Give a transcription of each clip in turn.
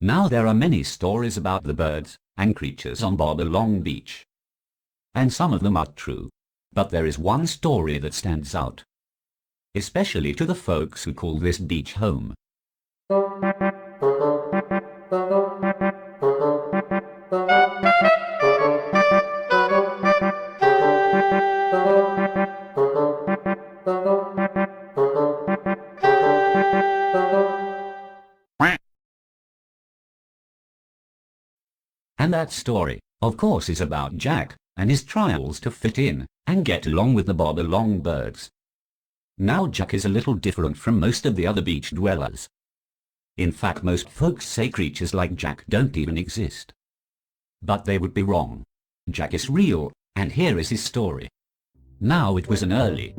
Now there are many stories about the birds and creatures on Bob Along Beach. And some of them are true. But there is one story that stands out. Especially to the folks who call this beach home. And that story, of course, is about Jack and his trials to fit in and get along with the Bob Along birds. Now Jack is a little different from most of the other beach dwellers. In fact, most folks say creatures like Jack don't even exist. But they would be wrong. Jack is real, and here is his story. Now it was an early,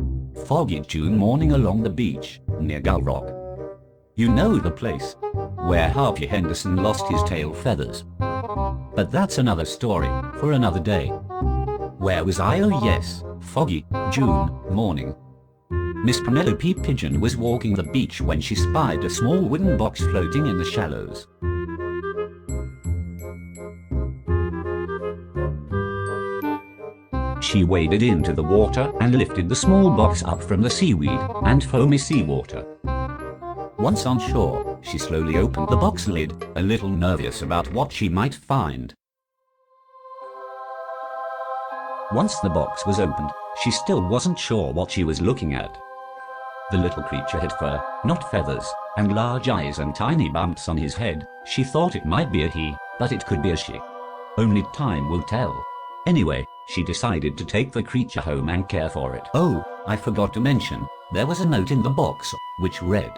foggy June morning along the beach, near Gull Rock. You know the place, where Harvey Henderson lost his tail feathers. But that's another story, for another day. Where was I? Oh yes, foggy, June, morning. Miss Penelope Pigeon was walking the beach when she spied a small wooden box floating in the shallows. She waded into the water and lifted the small box up from the seaweed and foamy seawater. Once on shore, she slowly opened the box lid, a little nervous about what she might find. Once the box was opened, she still wasn't sure what she was looking at. The little creature had fur, not feathers, and large eyes and tiny bumps on his head. She thought it might be a he, but it could be a she. Only time will tell. Anyway, she decided to take the creature home and care for it. Oh, I forgot to mention, there was a note in the box, which read,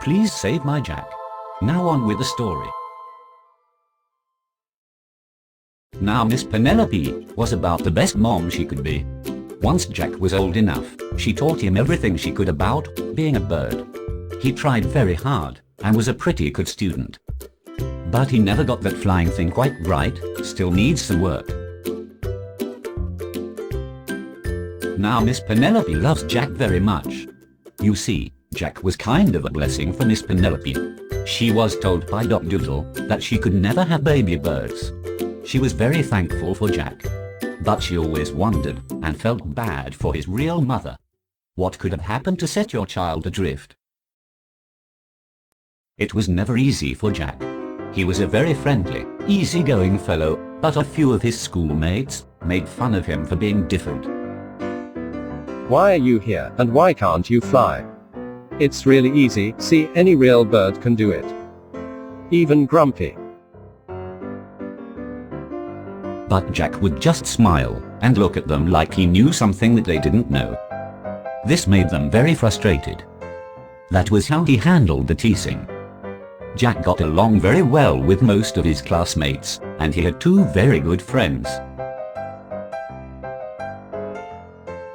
"Please save my Jack." Now on with the story. Now Miss Penelope was about the best mom she could be. Once Jack was old enough, she taught him everything she could about being a bird. He tried very hard, and was a pretty good student. But he never got that flying thing quite right, still needs some work. Now Miss Penelope loves Jack very much. You see, Jack was kind of a blessing for Miss Penelope. She was told by Doc Doodle that she could never have baby birds. She was very thankful for Jack. But she always wondered and felt bad for his real mother. What could have happened to set your child adrift? It was never easy for Jack. He was a very friendly, easygoing fellow, but a few of his schoolmates made fun of him for being different. Why are you here, and why can't you fly? It's really easy, see, any real bird can do it. Even Grumpy. But Jack would just smile and look at them like he knew something that they didn't know. This made them very frustrated. That was how he handled the teasing. Jack got along very well with most of his classmates, and he had two very good friends.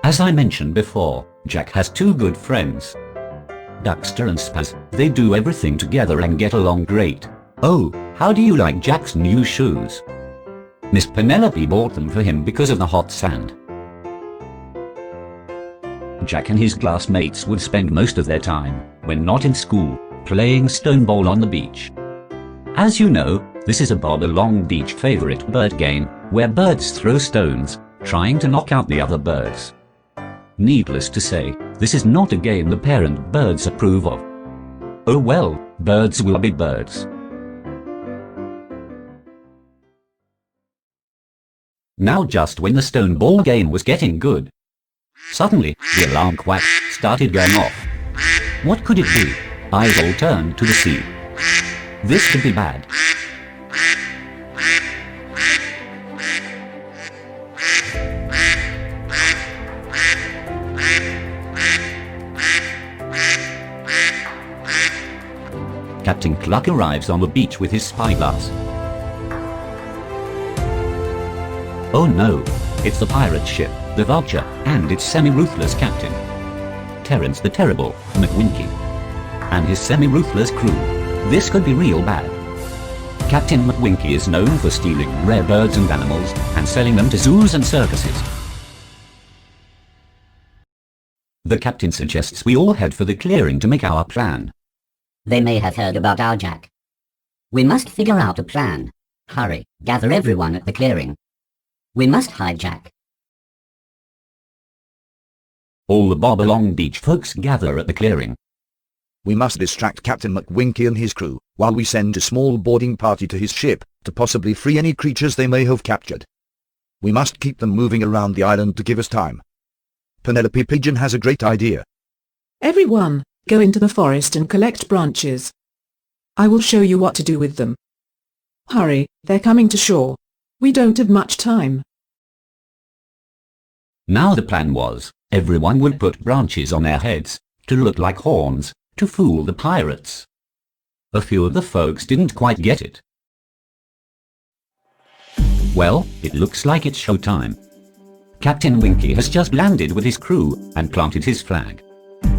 As I mentioned before, Jack has two good friends. Duckster and Spaz. They do everything together and get along great. Oh, how do you like Jack's new shoes? Miss Penelope bought them for him because of the hot sand. Jack and his classmates would spend most of their time, when not in school, playing stoneball on the beach. As you know, this is a Bob Along Beach favorite bird game, where birds throw stones, trying to knock out the other birds. Needless to say, this is not a game the parent birds approve of. Oh well, birds will be birds. Now just when the stone ball game was getting good, suddenly, the alarm quack started going off. What could it be? Eyes all turned to the sea. This could be bad. Captain Cluck arrives on the beach with his spyglass. Oh no, it's the pirate ship, the Vulture, and its semi-ruthless captain, Terence the Terrible, McWinky, and his semi-ruthless crew. This could be real bad. Captain McWinky is known for stealing rare birds and animals, and selling them to zoos and circuses. The captain suggests we all head for the clearing to make our plan. They may have heard about our Jack. We must figure out a plan. Hurry, gather everyone at the clearing. We must hide Jack. All the Bob Along Beach folks gather at the clearing. We must distract Captain McWinky and his crew, while we send a small boarding party to his ship, to possibly free any creatures they may have captured. We must keep them moving around the island to give us time. Penelope Pigeon has a great idea. Everyone, go into the forest and collect branches. I will show you what to do with them. Hurry, they're coming to shore. We don't have much time. Now the plan was, everyone would put branches on their heads, to look like horns, to fool the pirates. A few of the folks didn't quite get it. Well, it looks like it's showtime. Captain Winky has just landed with his crew and planted his flag.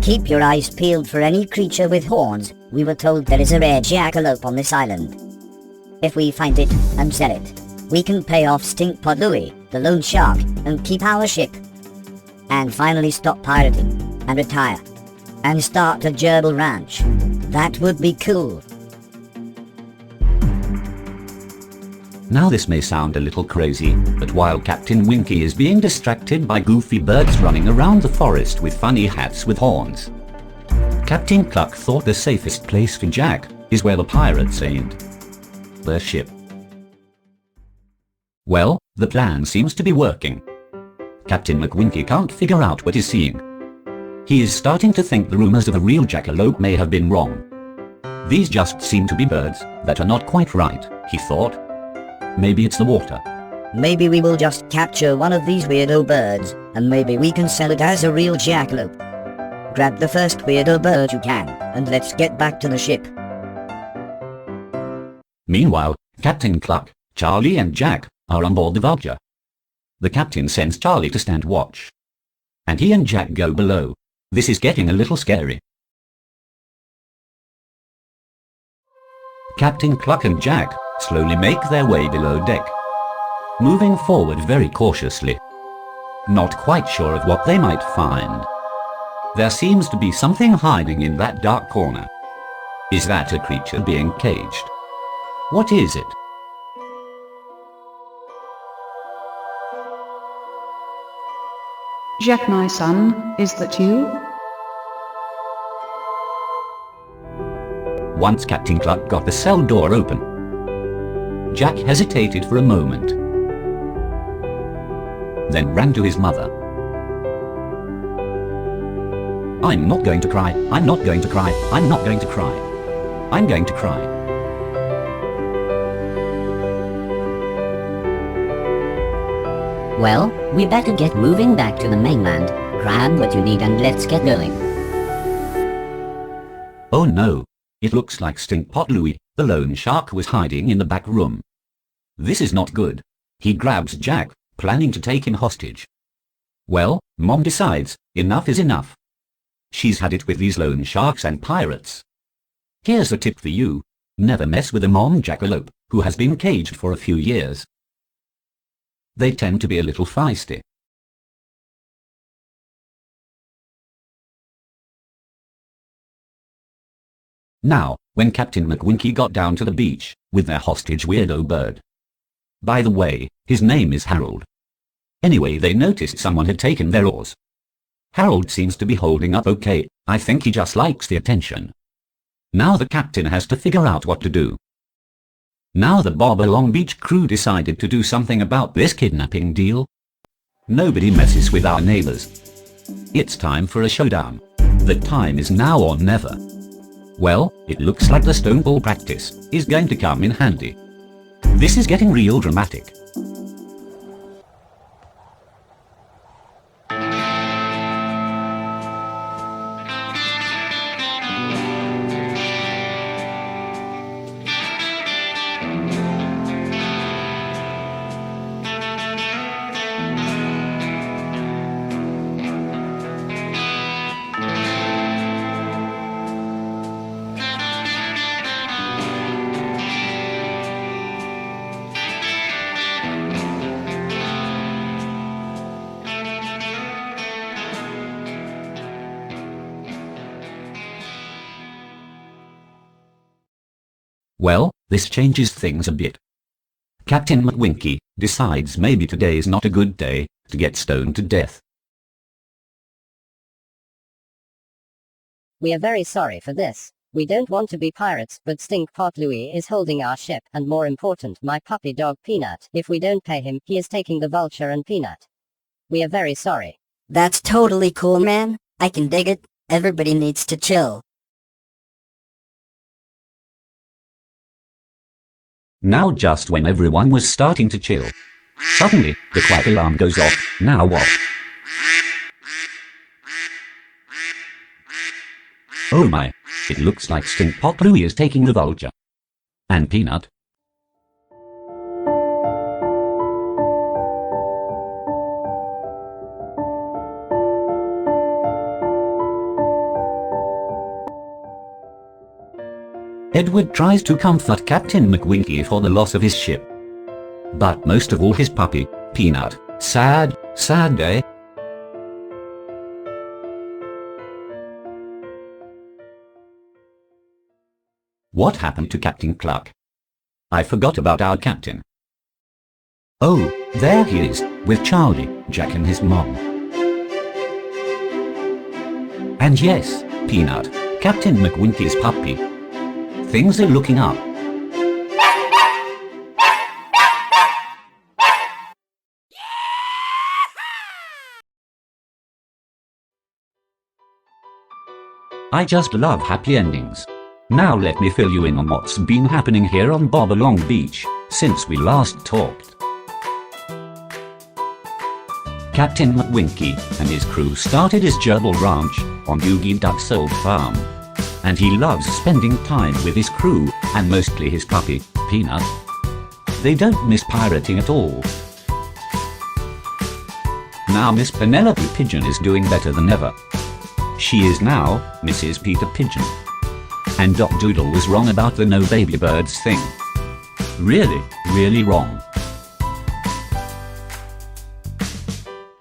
Keep your eyes peeled for any creature with horns. We were told there is a rare jackalope on this island. If we find it and sell it, we can pay off Stinkpot Louie, the loan shark, and keep our ship. And finally stop pirating, and retire, and start a gerbil ranch. That would be cool. Now this may sound a little crazy, but while Captain Winky is being distracted by goofy birds running around the forest with funny hats with horns, Captain Cluck thought the safest place for Jack is where the pirates aimed their ship. Well, the plan seems to be working. Captain McWinky can't figure out what he's seeing. He is starting to think the rumors of a real jackalope may have been wrong. These just seem to be birds that are not quite right, he thought. Maybe it's the water. Maybe we will just capture one of these weirdo birds, and maybe we can sell it as a real jackalope. Grab the first weirdo bird you can, and let's get back to the ship. Meanwhile, Captain Cluck, Charlie and Jack are on board the Vulture. The captain sends Charlie to stand watch, and he and Jack go below. This is getting a little scary. Captain Cluck and Jack slowly make their way below deck, moving forward very cautiously, not quite sure of what they might find. There seems to be something hiding in that dark corner. Is that a creature being caged? What is it? Jack, my son, is that you? Once Captain Cluck got the cell door open, Jack hesitated for a moment, then ran to his mother. I'm not going to cry, I'm not going to cry, I'm not going to cry. I'm going to cry. Well, we better get moving back to the mainland. Grab what you need and let's get going. Oh no, it looks like Stinkpot Louie, the lone shark, was hiding in the back room. This is not good. He grabs Jack, planning to take him hostage. Well, Mom decides, enough is enough. She's had it with these lone sharks and pirates. Here's a tip for you. Never mess with a mom jackalope, who has been caged for a few years. They tend to be a little feisty. Now, when Captain McWinky got down to the beach, with their hostage weirdo bird. By the way, his name is Harold. Anyway, they noticed someone had taken their oars. Harold seems to be holding up okay. I think he just likes the attention. Now the captain has to figure out what to do. Now the Bob Along Beach crew decided to do something about this kidnapping deal. Nobody messes with our neighbors. It's time for a showdown. The time is now or never. Well, it looks like the stoneball practice is going to come in handy. This is getting real dramatic. Well, This changes things a bit. Captain McWinky decides maybe today is not a good day to get stoned to death. We are very sorry for this. We don't want to be pirates, but Stinkpot Louie is holding our ship, and more important, my puppy dog Peanut. If we don't pay him, he is taking the Vulture and Peanut. We are very sorry. That's totally cool, man. I can dig it. Everybody needs to chill. Now just when everyone was starting to chill, suddenly the quack alarm goes off. Now what? Oh my, it looks like Stinkpot Louie is taking the Vulture. And Peanut. Edward tries to comfort Captain McWinky for the loss of his ship. But most of all his puppy, Peanut. Sad, sad day. What happened to Captain Cluck? I forgot about our captain. Oh, there he is, with Charlie, Jack and his mom. And yes, Peanut, Captain McWinky's puppy. Things are looking up. I just love happy endings. Now let me fill you in on what's been happening here on Bob Along Beach since we last talked. Captain McWinky and his crew started his gerbil ranch on Oogie Duck's old farm. And he loves spending time with his crew and mostly his puppy, Peanut. They don't miss pirating at all. Now Miss Penelope Pigeon is doing better than ever. She is now Mrs. Peter Pigeon. And Doc Doodle was wrong about the no baby birds thing. Really, really wrong.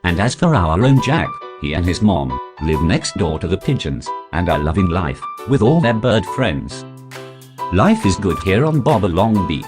And as for our own Jack, he and his mom live next door to the pigeons and are loving life with all their bird friends. Life is good here on Bob Along Beach.